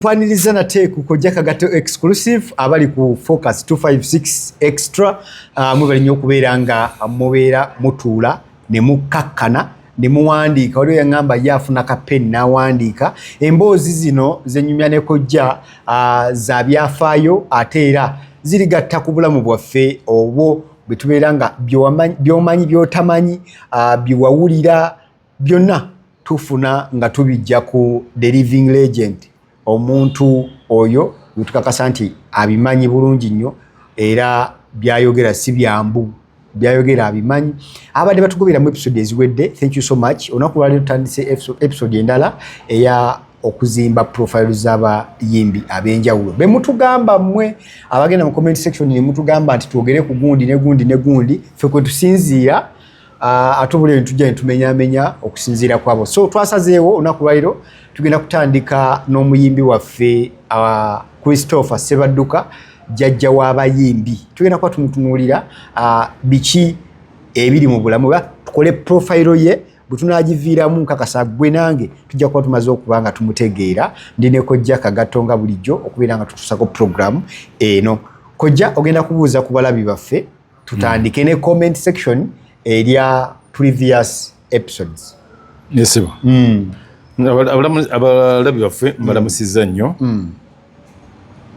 Twaniriza nate ku Kojja Kagato exclusive abali ku Focus 256 extra mwebali nnyo okubeera nga mubeera mutuula ne mukakkana ne muwandiika waliwo yaŋŋamba yaafuna kapeni n'awandiika emboozi zino zenyumya ne Kojja za byafaayo ate era zirigatta ku bulamu bwaffe obwo bwe tubeera nga by'omanyi by'otamanyi byewawulira byonna tufuna nga tubijja ku The Living Legend omuntu oyo tukakasa nti abimanyi bulungi nnyo era byayogera si byambu byayogera abimanyi abadde batugoberamu episode eziwedde. Thank you so much. Olunaku lwali tutandise episode endala eya okuzimba profile z'abayimbi ab'enjawulo be mutugamba mmwe abagenda mu comment section ne mutugamba nti twogere ku gundi ne gundi ne gundi ffe kwe tusinziira atubule ntujja ntumenyamenya okusinziira kwabo. So twasazeewo olunaku lwaliro tugenda kutandika n'omuyimbi waffe Christopher Sebadduka jjajja w'abayimbi. Tugenda kuba tumutunuulira biki ebiri mu bulamu tukole profile ye bwe tunaagiviiramu nkakasa gwe nange tujja kuba tumaze okuba nga tumutegeera. Ndi ne Kojja Kagato nga bulijjo okubeera nga tutusako program eno. Kojja ogenda kubuuza ku balabi baffe tutandike ne comment section erya previous episodes. Yesibo. Abalabi baffe mbalamusizza nnyo.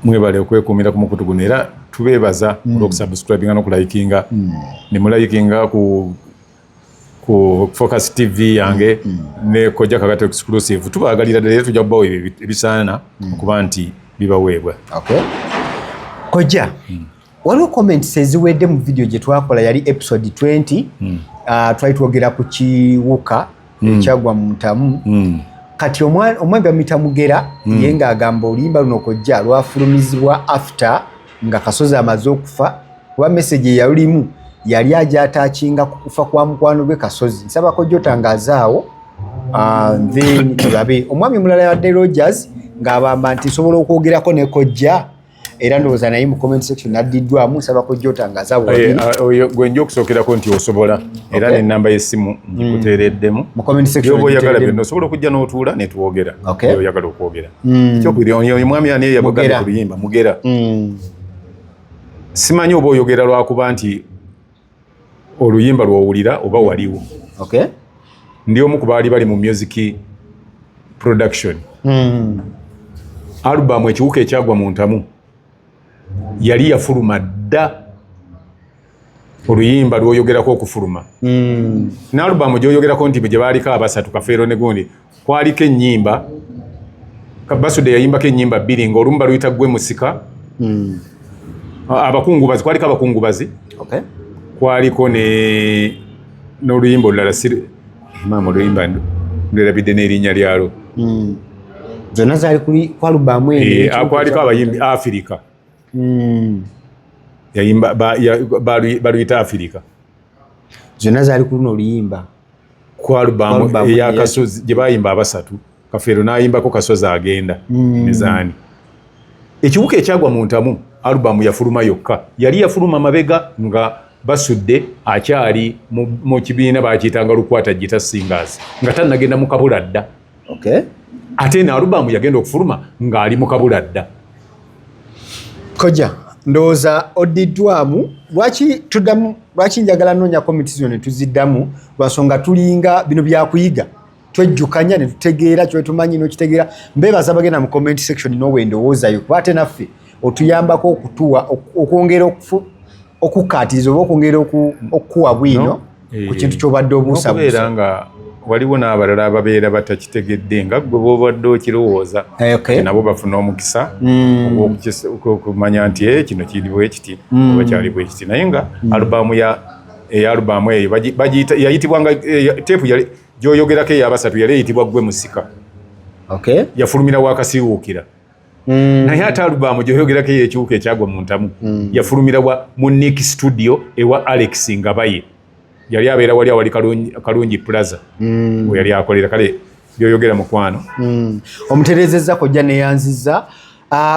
Mwebale okwekuumira ku mukutu guno era tubeebaza olw'okusubscribinga n'okulayikinga ne mulayikinga ku Focus TV yange ne Kojja Kagato exclusive. Tubaagalira ddala era tujja kubawa ebisaana okuba nti bibaweebwa. Okay. Kojja, waliwo comments eziwedde mu video gye twakola yali episode 20 twali twogera ku kiwuka ekyagwa mu ntamu. Kati omwembe amuyita Mugera ye ng'agamba oluyimba luno Kojja lwafulumizibwa after nga Kasozi amaze okufa kuba message yalulimu yali ajataakinga ku kufa kwa mukwano gwe Kasozi. Nsaba Kojja otangazaawo then tulabe omwami mulala yadde Rogers ng'abamba nti nsobola okwogerako ne Kojja era ndowooza naye mu comment section naddiddwamu. Nsaba Kojja otangazaawo gwe nja okusookerako nti osobola era n'ennamba y'essimu ngikuteereddemu mu comment section yoba oyagala byonna osobola okujja n'otuula ne tuwogera oyagala okwogera kyokubiri omwami ani eyabagambye ku luyimba Mugera simanyi oba oyogera lwakuba nti oluyimba lw'owulira oba waliwo. Ndi omu ku baali bali mu music production. Album ekiwuka ekyagwa mu ntamu yali yafuluma dda oluyimba lw'oyogerako okufuluma. N'alubamu gy'oyogerako nti gye baaliko abasatu Kafeero ne gundi kwaliko ennyimba Basude yayimbako ennyimba bbiri ng'olumu baluyita Gwe Musika abakungubazi kwaliko abakungubazi kwaliko n'oluyimba olulala maama oluyimba nderabidde n'erinnya lyalwo zonna zaali ku alubamu eno kwaliko abayimbi Afirika yayimba baluyita Afirika zonna zaali ku luno oluyimba ku alubamu eya Kasozi gye bayimba abasatu Kafeero n'ayimbako Kasozi agenda Mizaani. Ekiwuka ekyagwa mu ntamu alubamu yafuluma yokka yali yafuluma mabega nga Basudde akyali mu kibiina bakiyitanga Lukwata Gita Singers nga tannagenda mu kabula dda. Ate ne alubamu yagenda okufuluma ng'ali mu kabula dda. Kojja ndowooza oddiddwamu lwaki njagala nnoonya komiti zo ne tuziddamu lwansonga tulinga bino byakuyiga twejjukanya ne tutegeera kyowe tumanyi n'okitegeera. Mbeebaza bagenda mu comment section n'owe ndowoozayo kuba ate naffe otuyambako okutuwa okwongera okukkaatiriza oba okwongera okukuwa bwino ku kintu ky'obadde obuusabuusa. Nga waliwo n'abalala ababeera batakitegedde nga gwe bw'obadde okirowooza nabo bafuna omukisa okumanya nti kino kiri bwe kiti oba kyali bwe kiti naye nga alubamu alubamu eyo yayitibwa nga teepu gy'oyogerako ey'abasatu yali eyitibwa Gwe Musika yafulumira wakasiiwuukira. Naye ate alubamu gy'oyogerako eyekiwuka ekyagwa mu ntamu yafulumira mu Nick Studio ewa Alex Ngabaye yali abeera wali awali Kalungi Plaza we yali akolera kale byoyogera mukwano. Omutereezezza Kojja neyanzizza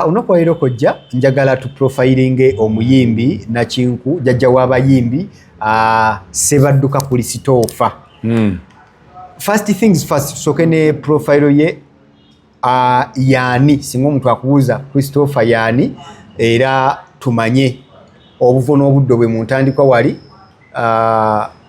olunaku lwaleero Kojja njagala tuprofilinge omuyimbi Nakinku jjajja w'abayimbi Sebadduka Christopher. First things first tusooke ne profile ye yani singa omuntu akubuuza Christopher yani era tumanye obuvo n'obudde bwe mu ntandikwa wali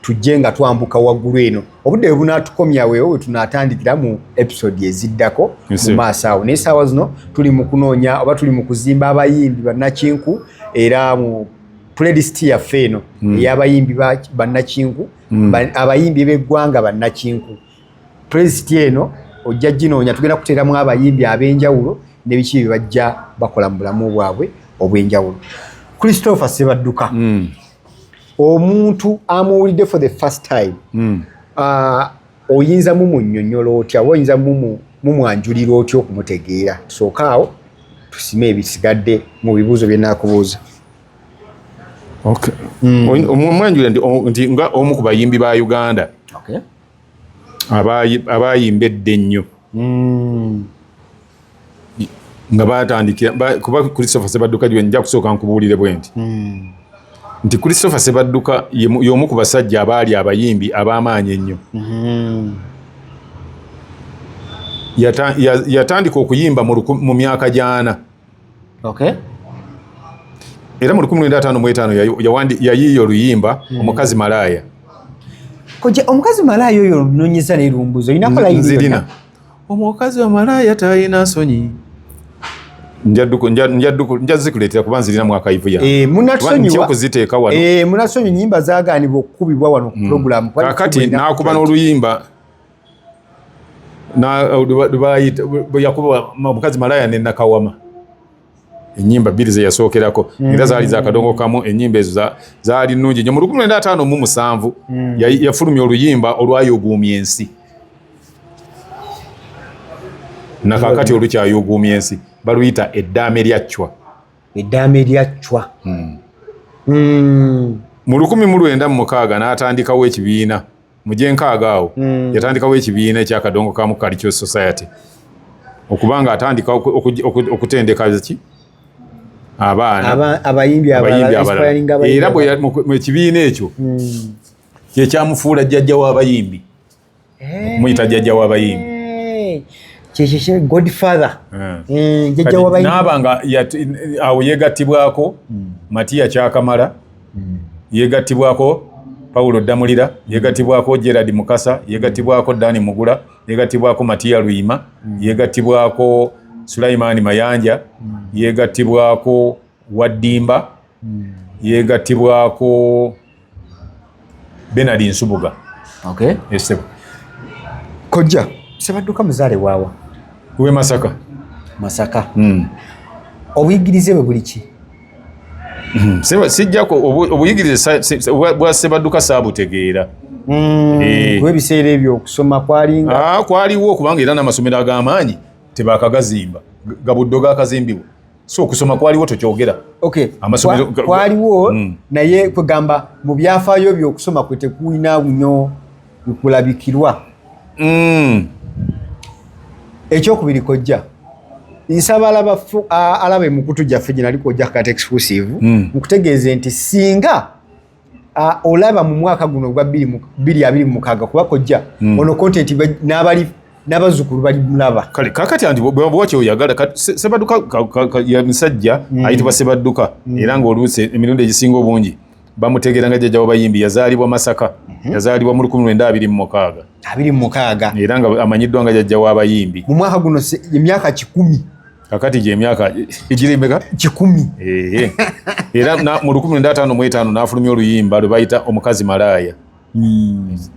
tujje nga twambuka waggulu eno obudde bwe bunaatukomya weewo we tunaatandikira mu episode eziddako mu maaso awo naye essaawa zino tuli mu kunoonya oba tuli mu kuzimba abayimbi bannakinku era mu playlist yaffe eno ey'abayimbi bannakinku abayimbi b'eggwanga bannakinku playlist eno ojja ginoonya tugenda kuteeramu abayimbi ab'enjawulo n'ebiki bye bajja bakola mu bulamu bwabwe obw'enjawulo. Christopher Ssebadduka omuntu amuwulidde for the first time oyinza mumunnyonnyola otya oba oyinza mumwanjulira otya okumutegeera tusooka awo tusime ebisigadde mu bibuuzo bye naakubuuza. Omwanjulira nti nga omu ku bayimbi ba Uganda abayimba edda ennyo nga batandikira kuba Christopher Ssebadduka gwe nja kusooka nkubuulire bwe nti Christopher Ssebadduka y'omu ku basajja abaali abayimbi ab'amaanyi ennyo. Yatandika okuyimba mu myaka gy'ana era mu 1955 yayiiya oluyimba omukazi malaaya. Omukazi malaaya oyo noonyeza n'erumbuzo olinakola nzirina omukazi wa malaaya talina nsonyi nja zikuleetera kuba nzirina mwakayivu yange okuziteeka wano munasonyi nnyimba zaagaanibwa okukubibwa wano ku puroguramu kakati n'akuba n'oluyimba yakuba omukazi malaaya ne Nakawama ennyimba bbiri ze yasookerako era zaali zakadongo kamu ennyimba ezo zaali nnungi nnyo. Mu 1957 yafulumya oluyimba olwayuguumya ensi nakakati olukyayuguumya ensi baluyita Eddaame lya Chwa. Eddaame lya Chwa. Mu 1960 n'atandikawo ekibiina mu gyenkaaga awo yatandikawo ekibiina ekyakadongo kamu Cultural Society okubanga atandika okutendeka ki abaana abayimbi abalala era mu ekibiina ekyo kyekyamufuula jjajja w'abayimbi muyita jjajja w'abayimbi Godfather jjajja w'abayimbi n'abanga awo yeegattibwako Matiya Kyakamala yeegattibwako Paulo Damulira yeegattibwako Gerard Mukasa yeegattibwako Dani Mugula yeegattibwako Matiya Luyima yeegattibwako Sulaiman Mayanja yeegattibwako Waddimba yeegattibwako Bernard Nsubuga. Kojja Ssebadduka muzaale waawa we Masaka obuyigirize bwe buli ki? Sijjako obuyigirize bwa Ssebadduka saabutegeera ebiseera ebyo okusoma kwalinga kwaliwo kubanga era n'amasomero ag'amaanyi tebakagazimba gabuddo gakazimbibwa so okusoma kwaliwo tokyogera amasomero kwaliwo naye kwegamba mu byafaayo by'okusoma kwe tekulina nnyo bikulabikirwa. Ekyokubiri Kojja nsaba alaba emukutu gyaffe gye nali Kojja Kata Exclusive mukutegeeze nti singa olaba mu mwaka guno gwa 2026 kuba Kojja ono content n'abazzukulu bali mulaba kale kakati anti bw'okyo oyagala Ssebadduka ya musajja ayitibwa Ssebadduka era ng'oluusi emirundi egisinga obungi bamutegeera nga jjajja w'abayimbi yazaalibwa Masaka yazaalibwa mu 1926 era nga amanyiddwa nga jjajja w'abayimbi mu mwaka guno emyaka 10 kakati gy'emyaka egirembeka 10 era mu 1955 n'afulumya oluyimba lwe bayita omukazi malaaya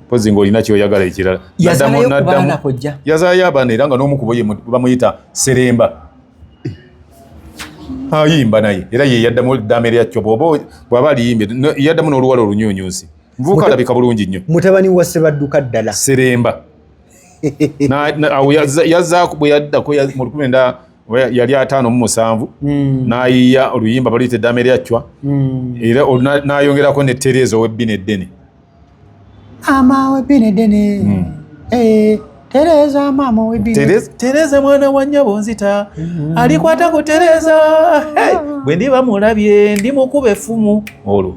pozi ng'olina kyoyagala ekirala yazaayo abaana era nga n'omu ku bo bamuyita Seremba ayimba naye era ye yaddamu Eddaame lya Chwa bw'aba aliyimbye yaddamu n'oluwala olunyuunyuusi nvuuka alabika bulungi nnyo mutabani wa Ssebadduka ddala Seremba awo yazzaako bwe yaddako mu 19 yali 57 n'ayiiya oluyimba baluyita Eddaame lya Chwa era n'ayongerako ne Tereza ow'ebbina eddene ama w'ebbina eddene Tereza mama w'ebbina Tereza mwana wa nnyabo nzita alikwata ku Tereza bwe ndiba mulabye ndi mukuba effumu olwo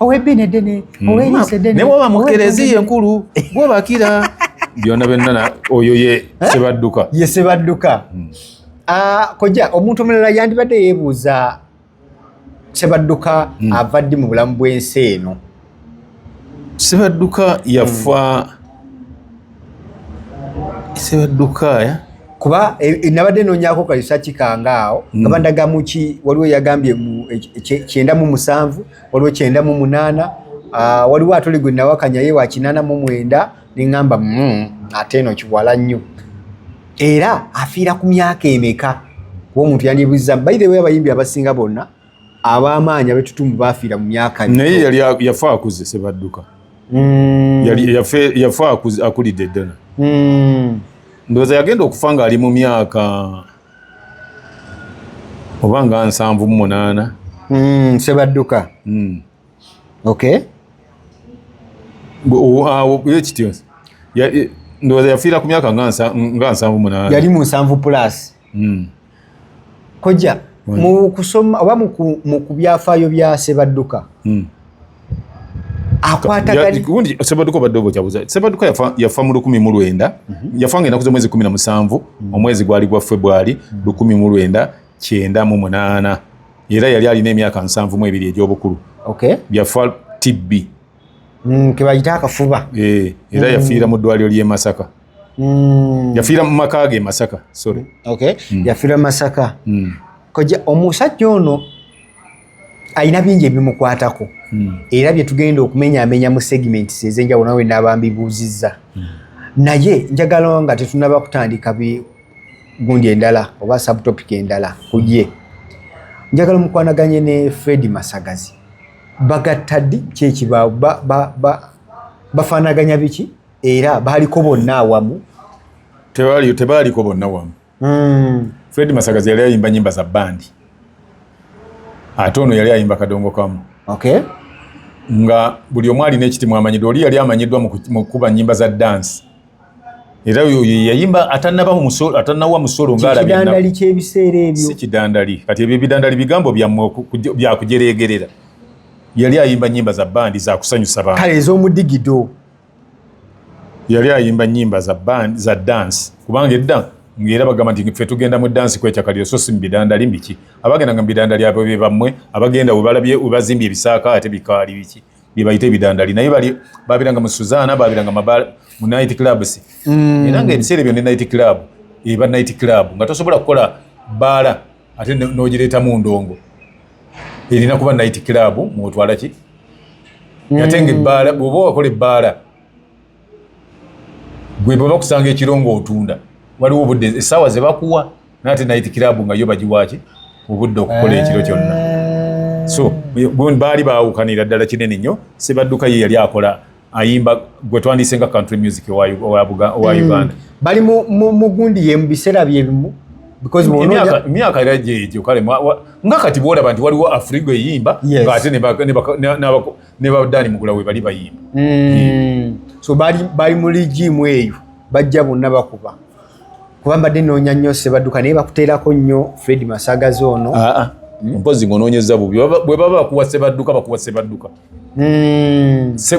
ow'ebbina eddene ow'eriisa eddene ne bw'oba mu Kereziya enkulu bw'obakira byonna bennana oyo ye Sebadduka. Ye Sebadduka. Kojja omuntu omulala yandibadde yeebuuza Sebadduka avadde mu bulamu bw'ensi eno. Sebadduka yafa Sebadduka ya kuba nabadde noonyako kalisaaki kangaawo nga bandagamu ki waliwo yagambye 97 waliwo 98 waliwo atole gwe nawakanya ye wa 89 neŋŋamba ate eno kiwala nnyo era afiira ku myaka emeka kuba omuntu yandibuuza by the way abayimbi abasinga bonna ab'amaanyi abetutumbu baafiira mu myaka naye yali yafa akuze Sebadduka yafa akulidde ddala ndowooza yagenda okufa ng'ali mu myaka oba nga 78 Sebadduka okay ekityo ndowooza yafiira ku myaka nga 78 yali mu 7 plus kojja mu kusoma oba mu kubyafaayo bya Sebadduka gundi Sebadduka badde obokyabuza Sebadduka yafa mu 1900 yafa ng'ennaku z'omwezi 17 omwezi gwali gwa February 1998 era yali alina emyaka 72 egy'obukulu yafa TB ke bayita akafuba era yafiira mu ddwaliro ly'e Masaka yafiira mu maka ge Masaka sorry yafiira Masaka kojja omusajja ono alina bingi ebimukwatako era bye tugenda okumenyaamenya mu segments ez'enjawulo nawe n'abambibuuzizza naye njagala nga tetunaba kutandika gundi endala oba subtopic endala kuye njagala mukwanaganye ne Fred Masagazi bagatta ddi kyekibaawo bafaanaganya biki era baaliko bonna awamu tebaaliko bonna wamu Fred Masagazi yali ayimba nnyimba za bandi ate ono yali ayimba kadongo kamu nga buli omu alina ekitimu amanyiddwa oli yali amanyiddwa mu kuba nnyimba za dansi era yayimba atannawa musolo ng'alabikidandali ky'ebiseera ebyo si kidandali kati ebyo ebidandali bigambo byammwe byakujereegerera yali ayimba nnyimba za bandi za kusanyusa bantu kale ez'omudigido yali ayimba nnyimba za dansi kubanga edda ng'era bagamba nti ffe tugenda mu dansi kwekyakaliro so si mu bidandali mbiki abagendanga mu bidandali abo be bammwe abagenda we bazimbye ebisaaka ate bikaali biki bye bayita ebidandali naye babiranga mu Suzana babiranga mu night clubs era ng'ebiseera ebyo ne night club eba night club nga tosobola kukola baala ate n'ogireeta mu ndongo erina kuba night club mwotwala ki ate ng'ebbaala bw'oba wakola ebbaala gwe bwe bakusanga ekirongo otunda waliwo obudde essaawa ze bakuwa naate night club nga yo bagiwaaki obudde okukola ekiro kyonna so baali baawukanira ddala kinene nnyo Sebadduka ye yali akola ayimba gwe twandise nga country music owa Uganda bali mu gundi ye mu biseera byebimu emyaka era gyegyo kale nga kati bwolaba nti waliwo Afrigo eyimba ng'ate ne badani mugula we bali bayimba so bali mu ligimu eyo bajja bonna bakuba kuba mbadde noonya nnyo Sebadduka naye bakuteerako nnyo Fred Masagazi ono mpozi ng'onoonyeza bubi bwe baba bakuwa Sebadduka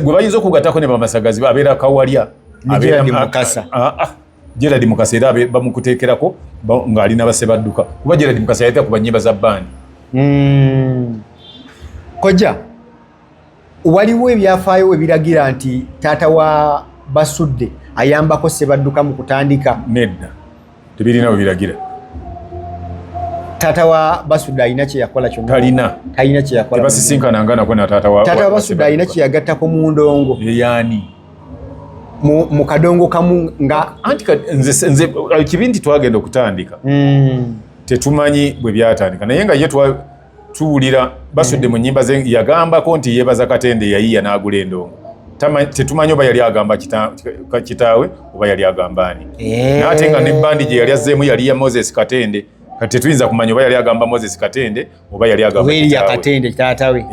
gwe bayinza okugattako ne Bamasagazi abeera Kawalya Gerard Mukasa era bamukuteekerako ng'alina Sebadduka kuba Gerard Mukasa yayita ku bannyimba za bandi kojja waliwo ebyafaayo ebiragira nti taata wa Basudde ayambako Sebadduka mu kutandika nedda tebirina we biragira taata wa Basudde alina kye yakola kyonna talina kye yakola tebasisinkananga nako na taata wa Basudde alina kye yagattako mu ndongo yaani mu kadongo kamu nga anti nze kibi nti twagenda okutandika tetumanyi bwe byatandika naye nga ye tuwulira Basudde mu nnyimba ze yagambako nti yeebaza Katende yayiya n'agula endongo tetumanyi oba yali agamba kitaawe oba yali agamba ani naate nga ne bandi gye yali azzeemu yali ya Moses Katende kati tetuyinza kumanya oba yali agamba Moses Katende oba yali agamba kitaawe Katende taatawe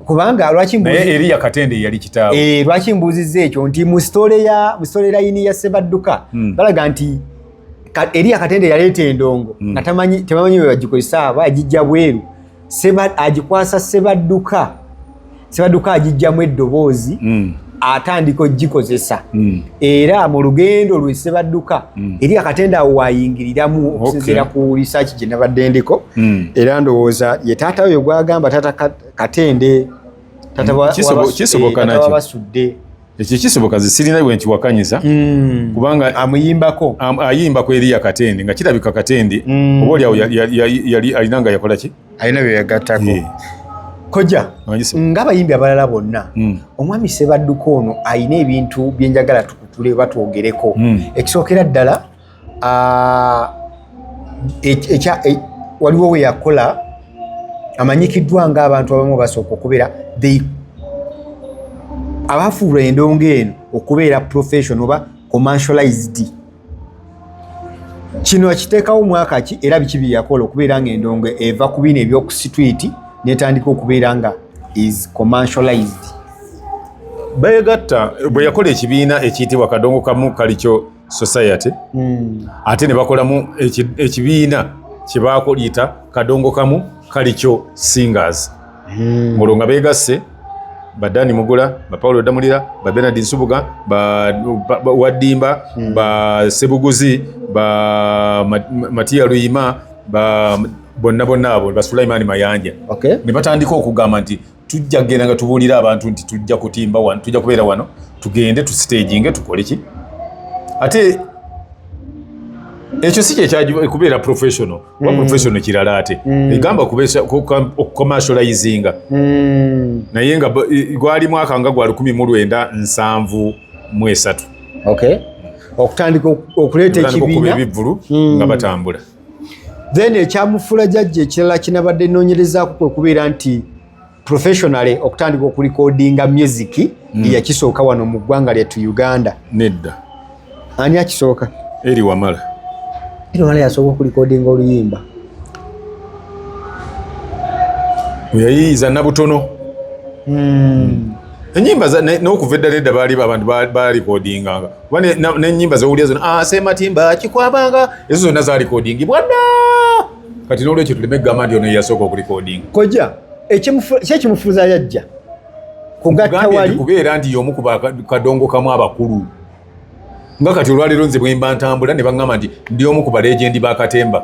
kubanga naye Eriya Katende yali kitaawe lwaki mbuuzizza ekyo nti mu story line ya Sebadduka balaga nti Eriya Katende yaleeta endongo nga tebamanyi bwe bagikozesa aba agijja bweru agikwasa Sebadduka agijjamu eddoboozi atandika ogikozesa era mu lugendo lwe Ssebadduka eri akatende awo wayingiriramu okusinziira ku research gye nabadde ndiko era ndowooza ye taata oyo gwagamba taata Katende kisoboka nakyo basudde ekyo kisoboka zisirina bwe nkiwakanyiza kubanga amuyimbako ayimbako eri Katende nga kirabika Katende oba oli awo yali alina nga yakola ki alina bye yagattako koja ng'abayimbi abalala bonna omwami Ssebadduka ono alina ebintu bye njagala tukutule batwogereko ekisookera ddala waliwo we yakola amanyikiddwa ng'abantu abamu basooka okubeera abafuula endongo eno okubeera professional oba commercialized kino akiteekawo mwaka ki era biki bye yakola okubeera ng'endongo eva ku bino ebyoku street netandika okubeera nga is commercialized beegatta bwe yakola ekibiina ekiyitibwa Kadongo Kamu Cultural Society ate ne bakolamu ekibiina kye bakoliyita Kadongo Kamu Cultural Singers olwo nga beegasse ba Dani Mugula, ba Paulo Damulira, ba Bernard Nsubuga, ba Wadimba, ba Sebuguzi, ba Matia Luyima, ba bonna abo ba Sulaimani Mayanja. Okay. Ne batandika okugamba nti tujja kugenda nga tubuulira abantu nti tujja kutimba wano, tujja kubeera wano, tugende tu staging tukole ki. Ate ekyo si kye kubeera professional, wa professional kirala ate. Egamba kubeesa commercializinga. Naye nga gwali mwaka nga gwa 1973. Okay. Okutandika okuleeta ekibiina ebivulu nga batambula. Then ekyamufuula jjajja ekirala kinabadde nnoonyerezaako kwe kubeera nti professionally okutandika okulikodinga music yakisooka wano mu ggwanga lyettu Uganda. Nedda. Ani akisooka? Eri Wamala. Eri Wamala yasooka okulikodinga oluyimba. Yayiiza Nabutono. Enyimba n'okuva eddala edda baali abantu baalikodinganga. N'ennyimba z'owulira zonna Sematimba kikwabanga ezo zonna zaalikodingibwa dda. Kati n'olwekyo tuleme egamba nti ono yasooka okulikodinga. Koja kyekimufuuza yajja kugatta wali kubeera nti y'omu ku Kadongo Kamu abakulu. Nga kati olwaleero nze bwe mba ntambula ne baŋŋamba nti ndi omu ku balegendi ba Katemba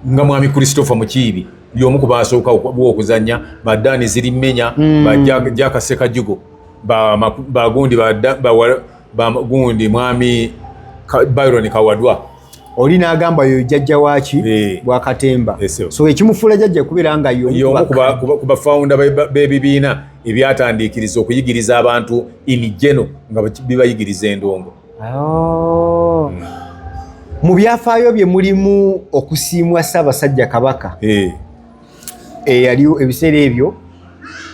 nga mwami Christopher Mukiibi y'omu ku baasooka okuzannya ba Dani Zirimenya ba Jaka Sekajugo ba gundi mwami Byron Kawadwa. Oli n'agamba yo jjajja waaki bwa Katemba. So ekimufuula jjajja kubeera nga y'omu ku bafounder b'ebibiina ebyatandiikiriza okuyigiriza abantu inigeno nga bibayigiriza endongo. Mu byafaayo bye mulimu okusiimwa Ssaabasajja Kabaka. Yaliwo ebiseera ebyo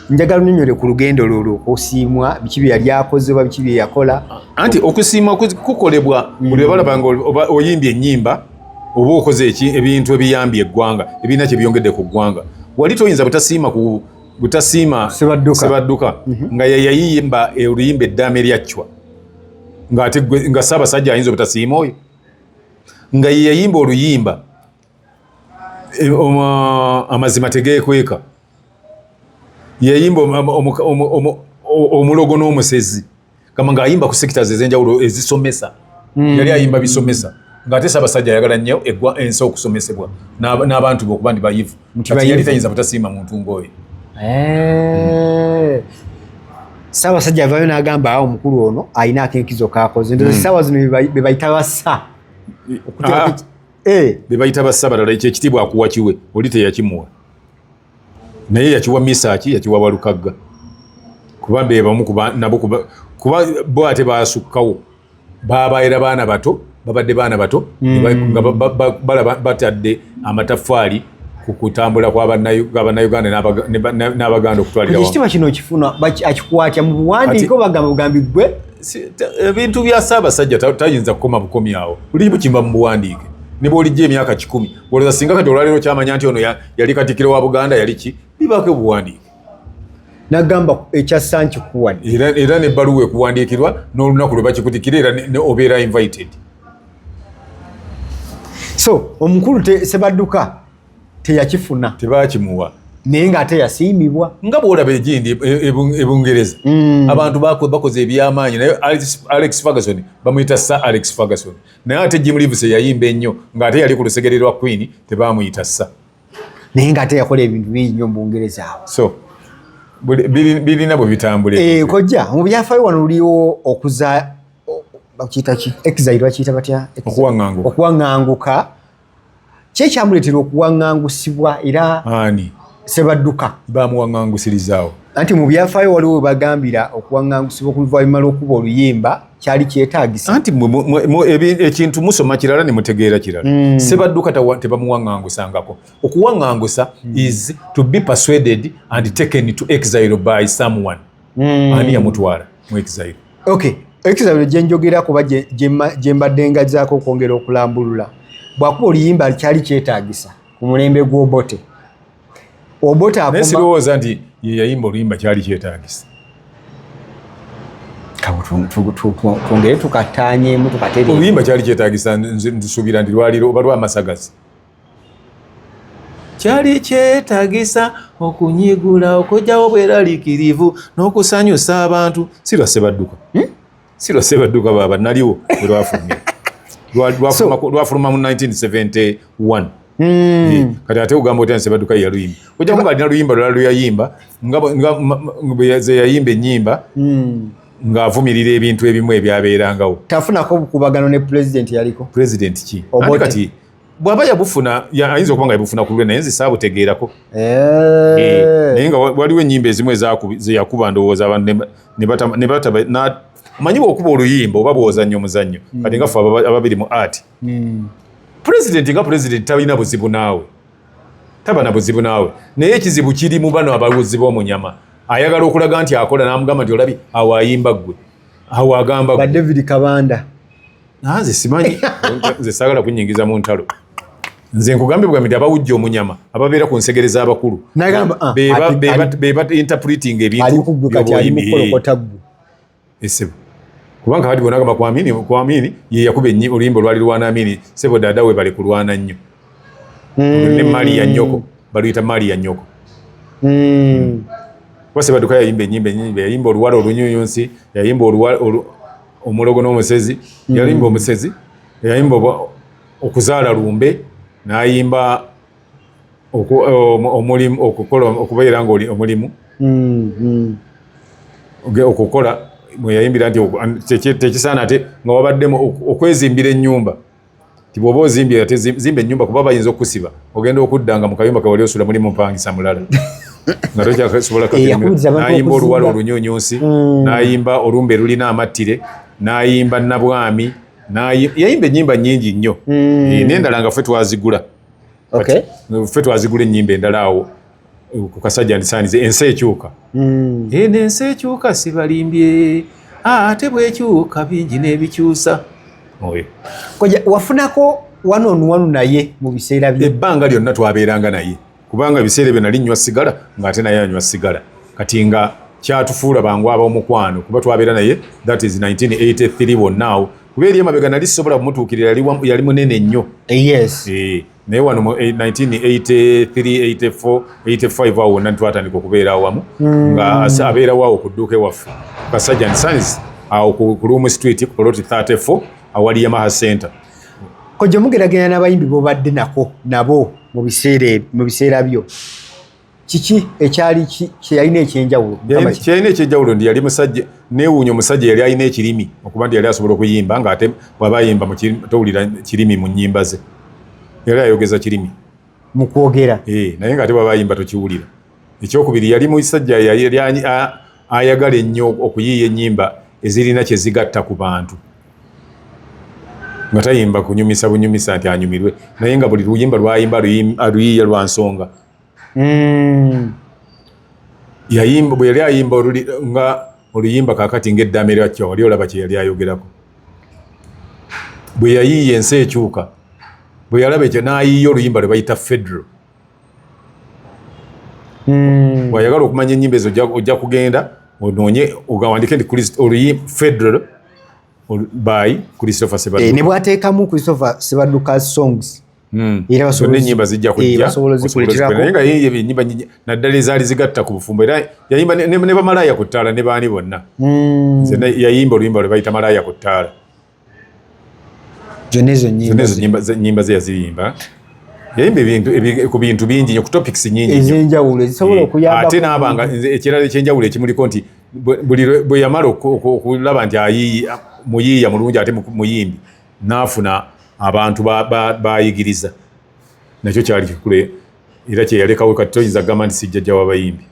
njagala nnyonnyole ku lugendo lwolwo okusiimwa biki bye yali akoze oba biki bye yakola. Anti okusiimwa kukolebwa buli balaba nga oyimbye ennyimba oba okoze ebintu ebiyambye eggwanga ebirina kye byongedde ku ggwanga. Wali toyinza butasiima Ssebadduka nga yayimba oluyimba eddaame lyacwa nga Ssaabasajja ayinza obutasiima oyo nga yayimba oluyimba amazima tegeekweka yayimba omulogo n'omusezi kama ng'ayimba ku sectors ez'enjawulo ezisomesa yali ayimba bisomesa ng'ate Ssaabasajja ayagala nnyo ensi okusomesebwa n'abantu be okuba ndi bayivu kati yali tayinza butasiima muntu ng'oyo. Ssaabasajja avaayo n'agamba awo omukulu ono alina akenkizo k'akoze ndoza essaawa zino be bayita bassa be bayita bassa balala ekyo ekitiibwa akuwa kiwe oli teyakimuwa naye yakiwa Misaaki yakiwa Walukagga kuba be bamu nabo kuba bo ate baasukkawo babaayira baana bato babadde baana bato nga batadde amataffaali ku kutambula kw'Abannayuganda n'Abaganda okutwalira ekitiibwa kino okifuna akikwatya mu buwandiike obagamba bugambi gwe ebintu bya Ssaabasajja tayinza kukoma bukomi awo buli kimba mu buwandiike ne bw'olijja emyaka 10 olowooza singa kati olwaleero kyamanya nti ono yali Katikkiro wa Buganda yali ki bibaako obuwandiike nagamba ekyassa nkikuwadde era n'ebbaluwa ekuwandiikirwa n'olunaku lwe bakikutikira era obeera invited. So omukulu Ssebadduka teyakifuna tebaakimuwa naye ng'ate yasiimibwa nga bw'olaba egindi ebungereza abantu bakoze ebyamaanyi naye Alex Ferguson bamuyita Sir Alex Ferguson naye ate Jim Livesey yayimba ennyo ng'ate yali ku lusegere lwa Queen tebamuyita Sir naye ng'ate yakola ebintu bingi nnyo mu Bungereza awo so birina bwe bitambule kojja mu byafaayo wano luliwo okuza bakiyita ki exile bakiyita batya okuwaŋŋanguka kyekyamuleetera okuwaŋŋangusibwa era ani Sebadduka bamuwaŋŋangusirizaawo anti mu byafaayo waliwo we bagambira okuwaŋŋangusibwa okuvaluvaanyuma lw'okuba oluyimba kyali kyetaagisa anti ekintu musoma kirala ne mutegeera kirala Sebadduka tebamuwaŋŋangusangako okuwaŋŋangusa is to be persuaded and taken to exile by someone ani yamutwala mu exile okay exile gye njogera kuba gye mbadde ngazzaako okwongera okulambulula bw'akuba oluyimba kyali kyetaagisa ku mulembe gw'Obote Obote naye sirowooza nti ye yayimba oluyimba kyali kyetaagisa twongere tukataanyeemu tukatere oluyimba kyali kyetaagisa nsuubira nti lwaliro oba lw'amasagazi kyali kyetaagisa okunyigula okujjawo bweraliikirivu n'okusanyusa abantu si lwa Sebadduka si lwa Sebadduka baaba naliwo bwe lwafuluma mu 1971 kati ate ugamba otya Sebadduka yaluyimba ojja kuba alina luyimba lwala luyayimba nga ze yayimba ennyimba ng'avumirira ebintu ebimu ebyabeerangawo tafunako obukubagano ne pulezidenti yaliko pulezidenti ki andi kati bw'aba yabufuna ayinza okuba nga yabufuna ku lulwe naye nze saabutegeerako naye nga waliwo ennyimba ezimu ze yakuba ndowooza abantu ne bataba manyi bw'okuba oluyimba oba bw'ozannya omuzannyo kati nga ffe ababiri mu art pulezidenti nga pulezidenti talina buzibu naawe taba na buzibu naawe naye ekizibu kiri mu bano abawozi b'omunyama ayagala okulaga nti akola n'amugamba nti olabi awo ayimba ggwe awo agamba ba David Kabanda nze simanyi nze saagala kunnyingiza mu ntalo nze nkugambye nti abawujja omunyama ababeera ku nsegere z'abakulu beba interpreting ebintu esebo kubanga kati bonagamba Kwamini ye yakuba oluyimba olwali lwana Amini sebo dada we bali kulwana nnyo ne Maria Nyoko baluyita Maria Nyoko Sebadduka yayimba ennyimba yayimba oluwala olunyunyunsi yayimba omulogo n'omusezi yayimba omusezi yayimba okuzaala lumbe n'ayimba omulimu okubeera nga oli omulimu okukola mwe yayimbira nti tekisaana ate nga wabaddemu okwezimbira ennyumba ti bw'oba ozimbye ate zimba ennyumba kuba bayinza okusiba ogenda okuddanga mu kayumba kawali osula mulimu mpangisa mulala nga tokyasobola n'ayimba oluwala olunyunyunsi n'ayimba olumbe lulina amattire n'ayimba nabwami yayimba ennyimba nnyingi nnyo n'endala nga ffe twazigula ennyimba endala awo ku Kasajja ndisaanize ensi ekyuka ensi ekyuka sibalimbye ate bwekyuka bingi n'ebikyusa wafunako one-on-one naye mu biseera bye ebbanga lyonna twabeeranga naye kubanga ebiseera byo nali nnywa sigala ng'ate naye anywa sigala kati nga kyatufuula bangu ab'omukwano kuba twabeera naye that is 1983 wonnaawo kuba eri emabega nali sisobola kumutuukirira yali munene nnyo yes naye wano mu 1983 84 85 awo wonna twatandika okubeera awamu nga abeerawo awo ku dduuka ewaffe Kasajja and Sons awo ku Room Street ku Plot 34 awali Yamaha Center kojja mugeraganya n'abayimbi b'obadde nabo mu biseera byo kiki ekyali kyeyalina ekyenjawulo kyeyalina ekyenjawulo ndi yali musajja neewuunya omusajja yali alina ekirimi okuba nti yali asobola okuyimba ng'ate bw'aba ayimba towulira kirimi mu nnyimba ze yali ayogeza kirimi mu kwogera naye ng'ate bw'aba ayimba tokiwulira ekyokubiri yali musajja yali ayagala ennyo okuyiiya ennyimba ezirina kye zigatta ku bantu nga tayimba kunyumisa bunyumisa nti anyumirwe naye nga buli luyimba lwayimba aluyiiya lwa nsonga yayimba bwe yali ayimba nga oluyimba kakati ng'eddaame lyakyo wali olaba kye yali ayogerako bwe yayiiya ensi ekyuka bwe yalaba ekyo n'ayiiya oluyimba lwe bayita federal bw'ayagala okumanya ennyimba ezo ojja kugenda onoonye ogawandike nti oluyimba federal by Christopher Sebadduka ne bwateekamu Christopher Sebadduka songs era basobola ennyimba zijja kujja naye nga yeyimba ennyimba nyingi naddala ezaali zigatta ku bufumbo era yayimba ne bamalaaya ku ttaala ne baani bonna nze yayimba oluyimba lwe bayita malaaya ku ttaala zonna ezo nnyimba ze yaziyimba yayimba ku bintu bingi ku topics nyingi ez'enjawulo ezisobola okuyamba ate n'abanga ekirala ekyenjawulo ekimuliko nti bwe yamala okulaba nti muyiiya mulungi ate muyimbi n'afuna abantu bayigiriza nakyo kyali kikule era kyeyalekawo kati toyinza kugamba nti sijjajja w'abayimbi